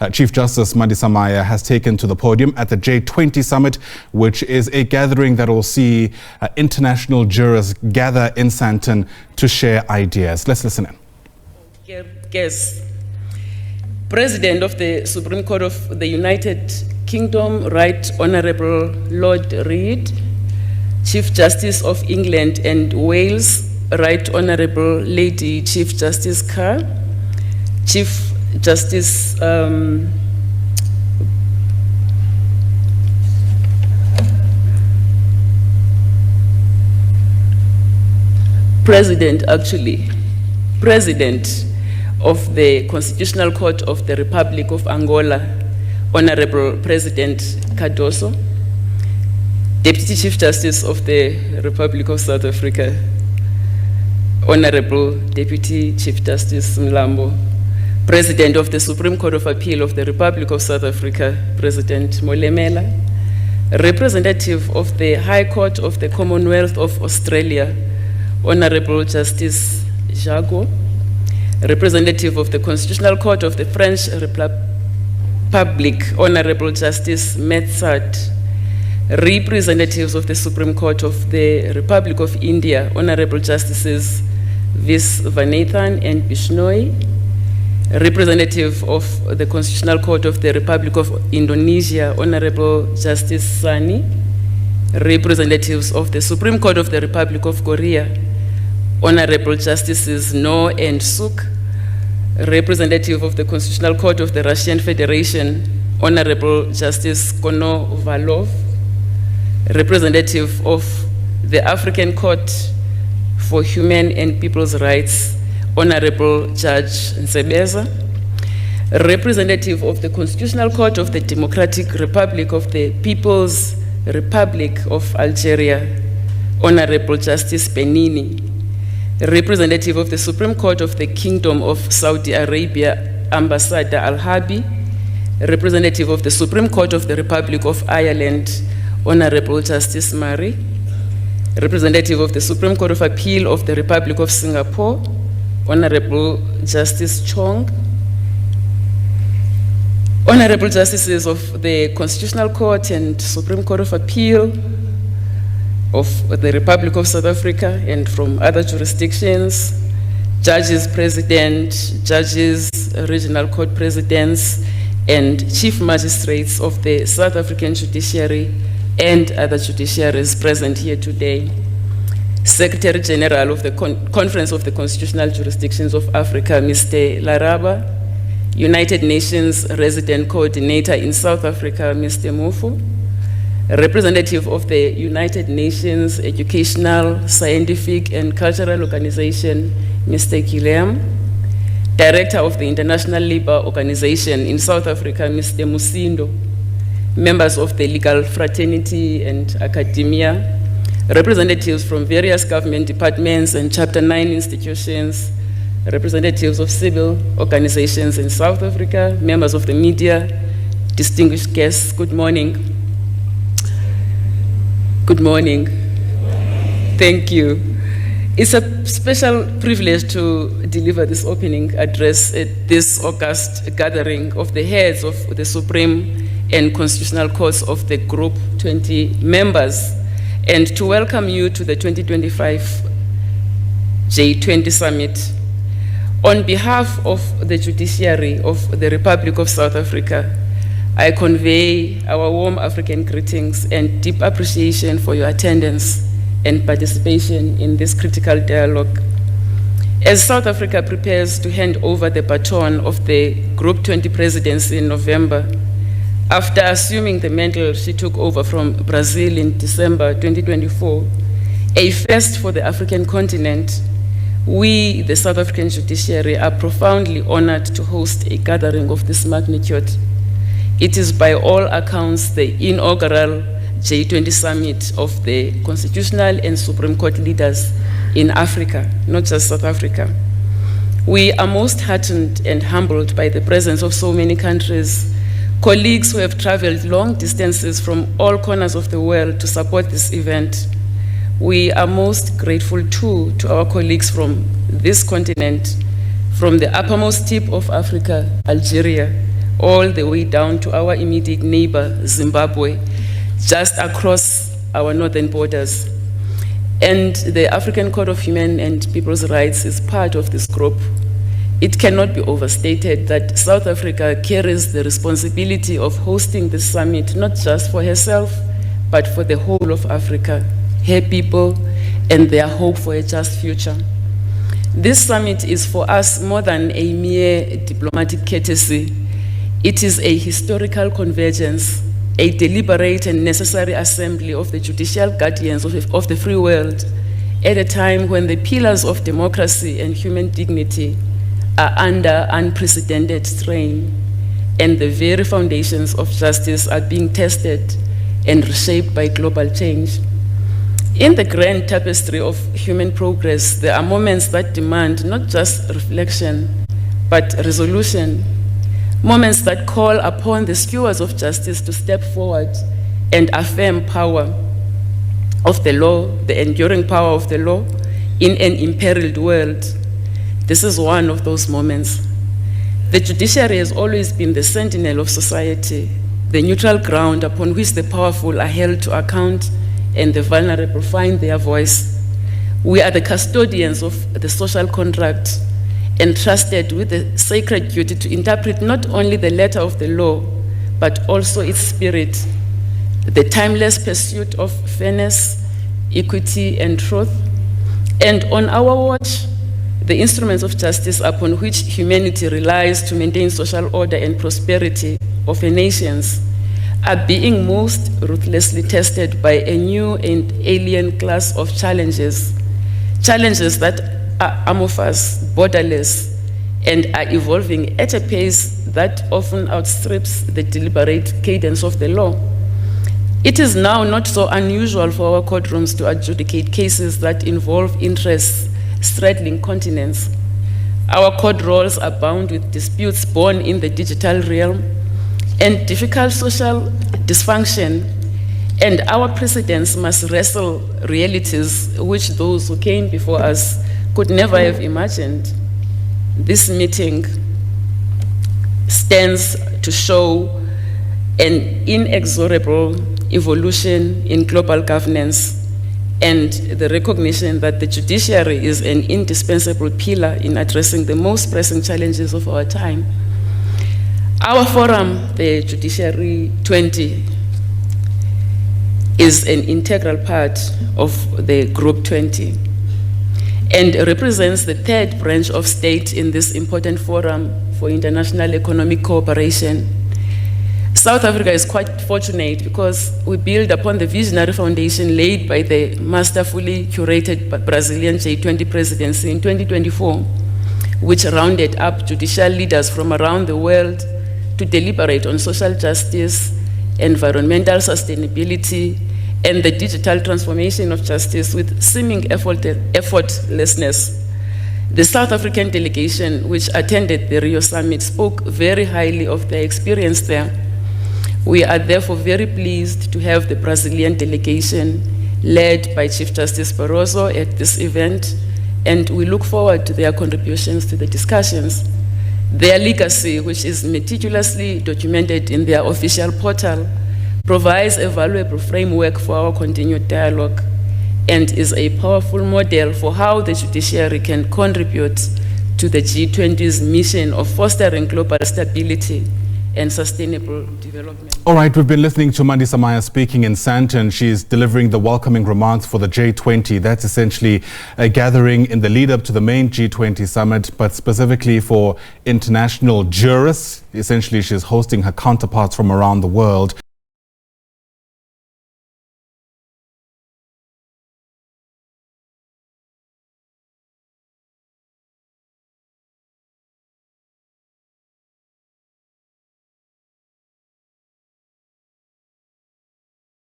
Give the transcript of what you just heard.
Chief Justice Mandisa Maya has taken to the podium at the J20 Summit, which is a gathering that will see international jurors gather in Sandton to share ideas. Let's listen in. Yes. President of the Supreme Court of the United Kingdom, Right Honourable Lord Reid, Chief Justice of England and Wales, Right Honourable Lady Chief Justice Carr, Chief Justice President of the Constitutional Court of the Republic of Angola, Honourable President Cardoso, Deputy Chief Justice of the Republic of South Africa, Honourable Deputy Chief Justice Mlambo, President of the Supreme Court of Appeal of the Republic of South Africa, President Molemela, Representative of the High Court of the Commonwealth of Australia, Honourable Justice Jago, Representative of the Constitutional Court of the French Republic, Honourable Justice Metsat, Representatives of the Supreme Court of the Republic of India, Honourable Justices Vis Vanathan and Bishnoi, Representative of the Constitutional Court of the Republic of Indonesia, Honourable Justice Sani, Representatives of the Supreme Court of the Republic of Korea, Honourable Justices No and Suk, Representative of the Constitutional Court of the Russian Federation, Honourable Justice Konovalov, Representative of the African Court for Human and People's Rights, Honourable Judge Nsebeza, Representative of the Constitutional Court of the Democratic Republic of the People's Republic of Algeria, Honourable Justice Benini, Representative of the Supreme Court of the Kingdom of Saudi Arabia, Ambassador Al-Habi, Representative of the Supreme Court of the Republic of Ireland, Honourable Justice Murray, Representative of the Supreme Court of Appeal of the Republic of Singapore, Honourable Justice Chong, Honourable Justices of the Constitutional Court and Supreme Court of Appeal of the Republic of South Africa and from other jurisdictions, Judges President, Judges, Regional Court Presidents, and Chief Magistrates of the South African Judiciary and other judiciaries present here today, Secretary General of the Conference of the Constitutional Jurisdictions of Africa, Mr. Laraba, United Nations Resident Coordinator in South Africa, Mr. Mufu, Representative of the United Nations Educational, Scientific and Cultural Organization, Mr. Guilherme, Director of the International Labour Organization in South Africa, Mr. Musindo, members of the legal fraternity and academia, representatives from various government departments and Chapter 9 institutions, representatives of civil organizations in South Africa, members of the media, distinguished guests, good morning. Good morning. Thank you. It's a special privilege to deliver this opening address at this August gathering of the heads of the Supreme and Constitutional Courts of the Group 20 members, and to welcome you to the 2025 J20 Summit. On behalf of the Judiciary of the Republic of South Africa, I convey our warm African greetings and deep appreciation for your attendance and participation in this critical dialogue. As South Africa prepares to hand over the baton of the Group 20 presidency in November, after assuming the mantle she took over from Brazil in December 2024, a first for the African continent, we, the South African Judiciary, are profoundly honored to host a gathering of this magnitude. It is by all accounts the inaugural J20 Summit of the Constitutional and Supreme Court leaders in Africa, not just South Africa. We are most heartened and humbled by the presence of so many countries, colleagues who have traveled long distances from all corners of the world to support this event. We are most grateful too to our colleagues from this continent, from the uppermost tip of Africa, Algeria, all the way down to our immediate neighbor, Zimbabwe, just across our northern borders. And the African Court of Human and People's Rights is part of this group. It cannot be overstated that South Africa carries the responsibility of hosting this summit, not just for herself, but for the whole of Africa, her people, and their hope for a just future. This summit is for us more than a mere diplomatic courtesy. It is a historical convergence, a deliberate and necessary assembly of the judicial guardians of the free world at a time when the pillars of democracy and human dignity are under unprecedented strain, and the very foundations of justice are being tested and reshaped by global change. In the grand tapestry of human progress, there are moments that demand not just reflection, but resolution, moments that call upon the stewards of justice to step forward and affirm power of the law, the enduring power of the law, in an imperiled world. This is one of those moments. The judiciary has always been the sentinel of society, the neutral ground upon which the powerful are held to account and the vulnerable find their voice. We are the custodians of the social contract, entrusted with the sacred duty to interpret not only the letter of the law, but also its spirit, the timeless pursuit of fairness, equity, and truth. And on our watch, the instruments of justice upon which humanity relies to maintain social order and prosperity of her nations are being most ruthlessly tested by a new and alien class of challenges, challenges that are amorphous, borderless, and are evolving at a pace that often outstrips the deliberate cadence of the law. It is now not so unusual for our courtrooms to adjudicate cases that involve interests straddling continents. Our court rolls abound with disputes born in the digital realm and difficult social dysfunction, and our precedents must wrestle realities which those who came before us could never have imagined. This meeting stands to show an inexorable evolution in global governance and the recognition that the judiciary is an indispensable pillar in addressing the most pressing challenges of our time. Our forum, the Judiciary 20, is an integral part of the Group 20 and represents the third branch of state in this important forum for international economic cooperation. South Africa is quite fortunate because we build upon the visionary foundation laid by the masterfully curated Brazilian J20 presidency in 2024, which rounded up judicial leaders from around the world to deliberate on social justice, environmental sustainability, and the digital transformation of justice with seeming effortlessness. The South African delegation, which attended the Rio Summit, spoke very highly of their experience there. We are therefore very pleased to have the Brazilian delegation led by Chief Justice Barroso at this event, and we look forward to their contributions to the discussions. Their legacy, which is meticulously documented in their official portal, provides a valuable framework for our continued dialogue and is a powerful model for how the judiciary can contribute to the G20's mission of fostering global stability and sustainable development. All right, we've been listening to Mandisa Maya speaking in Sandton. She's delivering the welcoming remarks for the J20. That's essentially a gathering in the lead up to the main G20 summit, but specifically for international jurists. Essentially, she's hosting her counterparts from around the world.